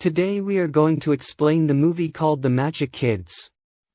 Today we are going to explain the movie called The Magic Kids.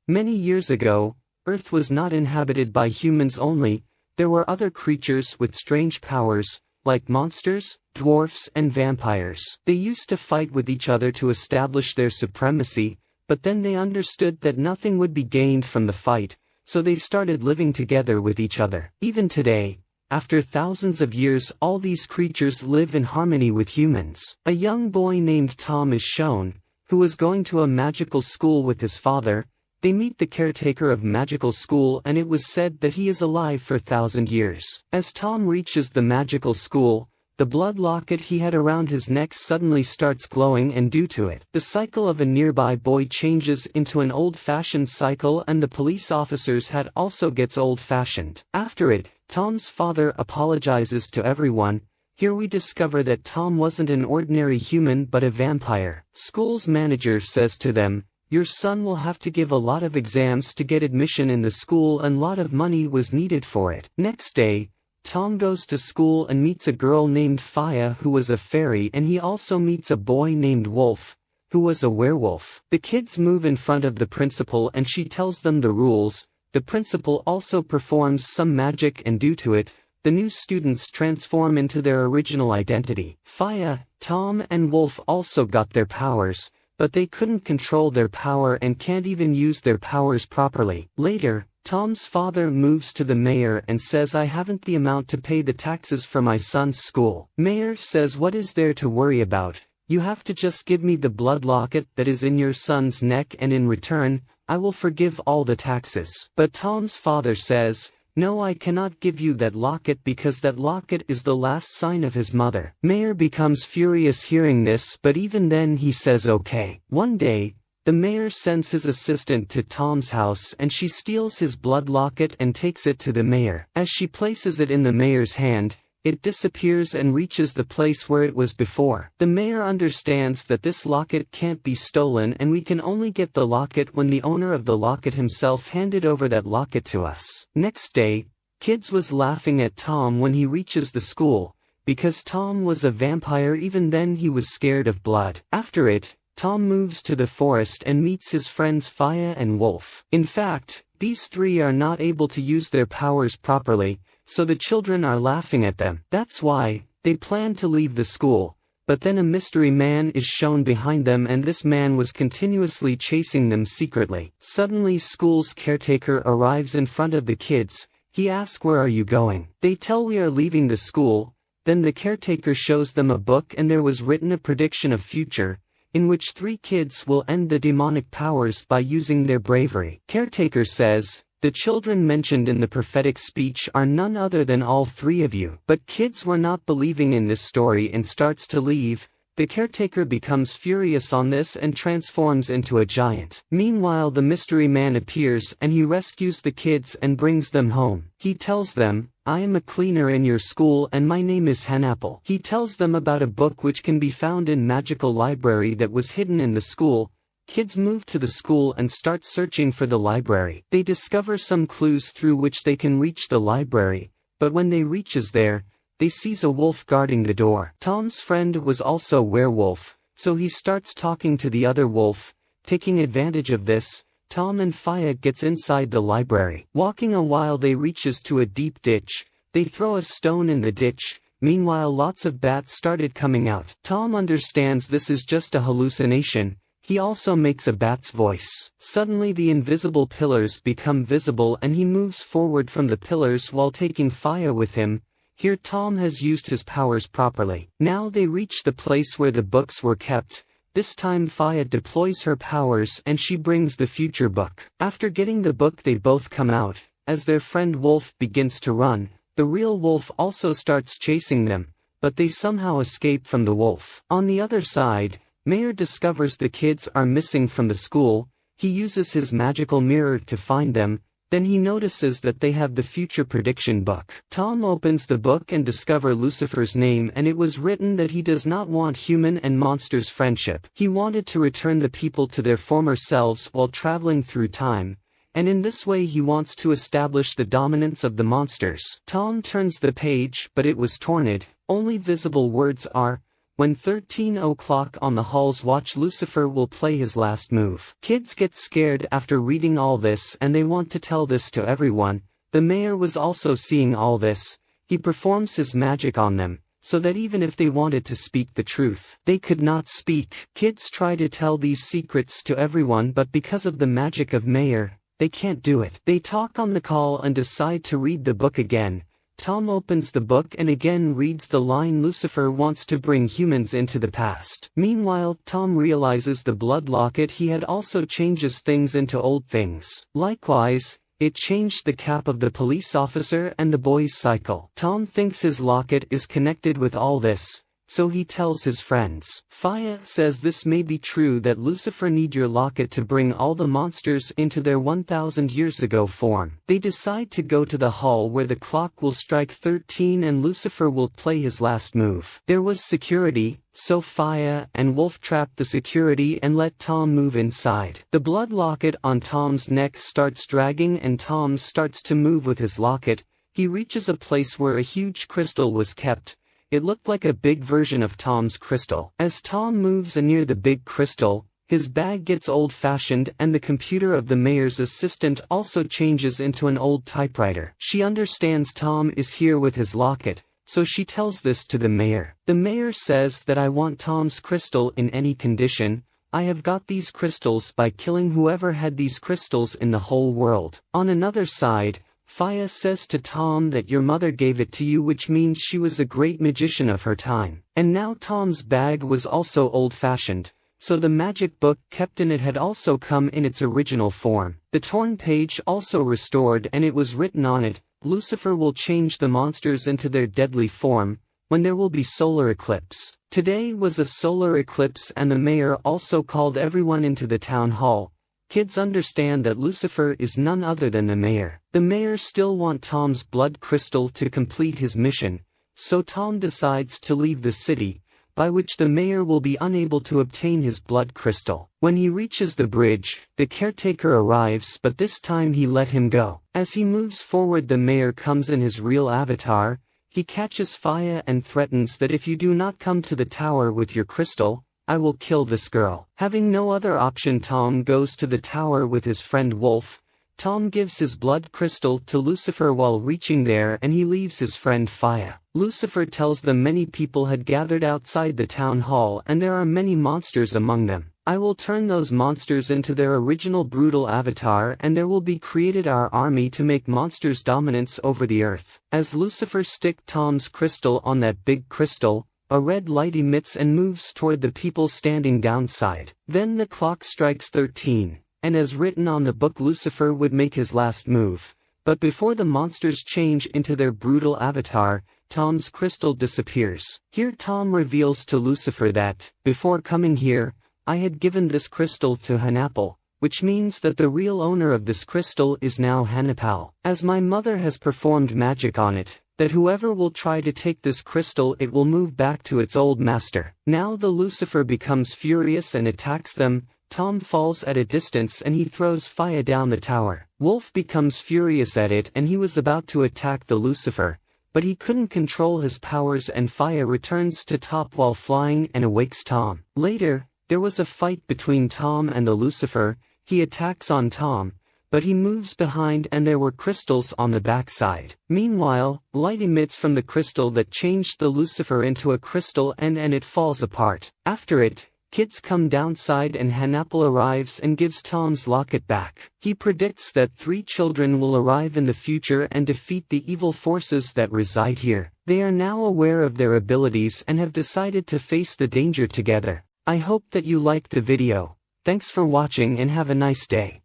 Many years ago, Earth was not inhabited by humans only, there were other creatures with strange powers, like monsters, dwarfs and vampires. They used to fight with each other to establish their supremacy, but then they understood that nothing would be gained from the fight, so they started living together with each other. Even today, after thousands of years, all these creatures live in harmony with humans. A young boy named Tom is shown, who is going to a magical school with his father. They meet the caretaker of magical school, and it was said that he is alive for 1,000 years. As Tom reaches the magical school, the blood locket he had around his neck suddenly starts glowing, and due to it, the cycle of a nearby boy changes into an old-fashioned cycle, and the police officer's hat also gets old-fashioned. After it, Tom's father apologizes to everyone. Here we discover that Tom wasn't an ordinary human but a vampire. School's manager says to them, "Your son will have to give a lot of exams to get admission in the school, and a lot of money was needed for it." Next day, Tom goes to school and meets a girl named Faya who was a fairy, and he also meets a boy named Wolf, who was a werewolf. The kids move in front of the principal and she tells them the rules. The principal also performs some magic, and due to it, the new students transform into their original identity. Faya, Tom and Wolf also got their powers, but they couldn't control their power and can't even use their powers properly. Later, Tom's father moves to the mayor and says, "I haven't the amount to pay the taxes for my son's school." Mayor says, "What is there to worry about? You have to just give me the blood locket that is in your son's neck, and in return, I will forgive all the taxes." But Tom's father says, "No, I cannot give you that locket because that locket is the last sign of his mother." Mayor becomes furious hearing this, but even then he says okay. One day, the mayor sends his assistant to Tom's house and she steals his blood locket and takes it to the mayor. As she places it in the mayor's hand, it disappears and reaches the place where it was before. The mayor understands that this locket can't be stolen, and we can only get the locket when the owner of the locket himself handed over that locket to us. Next day, Kids was laughing at Tom when he reaches the school, because Tom was a vampire. Even then he was scared of blood. After it, Tom moves to the forest and meets his friends Faya and Wolf. In fact, these three are not able to use their powers properly, so the children are laughing at them. That's why they plan to leave the school, but then a mystery man is shown behind them, and this man was continuously chasing them secretly. Suddenly school's caretaker arrives in front of the kids. He asks, "Where are you going?" They tell, "We are leaving the school." Then the caretaker shows them a book, and there was written a prediction of future, in which 3 kids will end the demonic powers by using their bravery. Caretaker says, "The children mentioned in the prophetic speech are none other than all 3 of you." But kids were not believing in this story and starts to leave. The caretaker becomes furious on this and transforms into a giant. Meanwhile, the mystery man appears and he rescues the kids and brings them home. He tells them, "I am a cleaner in your school and my name is Hanapple." He tells them about a book which can be found in magical library that was hidden in the school. Kids move to the school and start searching for the library. They discover some clues through which they can reach the library, but when they reaches there, they sees a wolf guarding the door. Tom's friend was also a werewolf, so he starts talking to the other wolf. Taking advantage of this, Tom and Faya gets inside the library. Walking a while, they reaches to a deep ditch. They throw a stone in the ditch. Meanwhile, lots of bats started coming out. Tom understands this is just a hallucination. He also makes a bat's voice. Suddenly the invisible pillars become visible and he moves forward from the pillars while taking Faya with him. Here Tom has used his powers properly. Now they reach the place where the books were kept. This time Faya deploys her powers and she brings the future book. After getting the book, they both come out. As their friend Wolf begins to run, the real wolf also starts chasing them, but they somehow escape from the wolf. On the other side, Mayor discovers the kids are missing from the school. He uses his magical mirror to find them. Then he notices that they have the future prediction book. Tom opens the book and discovers Lucifer's name, and it was written that he does not want human and monsters' friendship. He wanted to return the people to their former selves while traveling through time, and in this way he wants to establish the dominance of the monsters. Tom turns the page, but it was torn. Only visible words are, When 13 o'clock on the hall's watch, Lucifer will play his last move. Kids get scared after reading all this and they want to tell this to everyone. The mayor was also seeing all this. He performs his magic on them, so that even if they wanted to speak the truth, they could not speak. Kids try to tell these secrets to everyone, but because of the magic of Mayor, they can't do it. They talk on the call and decide to read the book again. Tom opens the book and again reads the line, Lucifer wants to bring humans into the past. Meanwhile, Tom realizes the blood locket he had also changes things into old things. Likewise, it changed the cap of the police officer and the boy's cycle. Tom thinks his locket is connected with all this, so he tells his friends. Faya says this may be true, that Lucifer need your locket to bring all the monsters into their 1000 years ago form. They decide to go to the hall where the clock will strike 13 and Lucifer will play his last move. There was security, so Faya and Wolf trap the security and let Tom move inside. The blood locket on Tom's neck starts dragging and Tom starts to move with his locket. He reaches a place where a huge crystal was kept. It looked like a big version of Tom's crystal. As Tom moves near the big crystal, his bag gets old-fashioned and the computer of the mayor's assistant also changes into an old typewriter. She understands Tom is here with his locket, so she tells this to the mayor. The mayor says that I want Tom's crystal in any condition. I have got these crystals by killing whoever had these crystals in the whole world. On another side, Faya says to Tom that your mother gave it to you, which means she was a great magician of her time. And now Tom's bag was also old-fashioned, so the magic book kept in it had also come in its original form. The torn page also restored and it was written on it, Lucifer will change the monsters into their deadly form, when there will be solar eclipse. Today was a solar eclipse and the mayor also called everyone into the town hall. Kids understand that Lucifer is none other than the mayor. The mayor still wants Tom's blood crystal to complete his mission, so Tom decides to leave the city, by which the mayor will be unable to obtain his blood crystal. When he reaches the bridge, the caretaker arrives, but this time he let him go. As he moves forward, the mayor comes in his real avatar. He catches Faya and threatens that if you do not come to the tower with your crystal, I will kill this girl. Having no other option, Tom goes to the tower with his friend Wolf. Tom gives his blood crystal to Lucifer while reaching there and he leaves his friend Faya. Lucifer tells them many people had gathered outside the town hall and there are many monsters among them. I will turn those monsters into their original brutal avatar and there will be created our army to make monsters dominance over the earth. As Lucifer stick Tom's crystal on that big crystal, a red light emits and moves toward the people standing downside. Then the clock strikes 13, and as written on the book, Lucifer would make his last move. But before the monsters change into their brutal avatar, Tom's crystal disappears. Here Tom reveals to Lucifer that, before coming here, I had given this crystal to Hanapal, which means that the real owner of this crystal is now Hanapal. As my mother has performed magic on it, that whoever will try to take this crystal, it will move back to its old master. Now the Lucifer becomes furious and attacks them. Tom falls at a distance and he throws Faya down the tower. Wolf becomes furious at it and he was about to attack the Lucifer, but he couldn't control his powers and Faya returns to top while flying and awakes Tom. Later, there was a fight between Tom and the Lucifer. He attacks on Tom, but he moves behind and there were crystals on the backside. Meanwhile, light emits from the crystal that changed the Lucifer into a crystal and it falls apart. After it, kids come downside and Hanapal arrives and gives Tom's locket back. He predicts that 3 children will arrive in the future and defeat the evil forces that reside here. They are now aware of their abilities and have decided to face the danger together. I hope that you liked the video. Thanks for watching and have a nice day.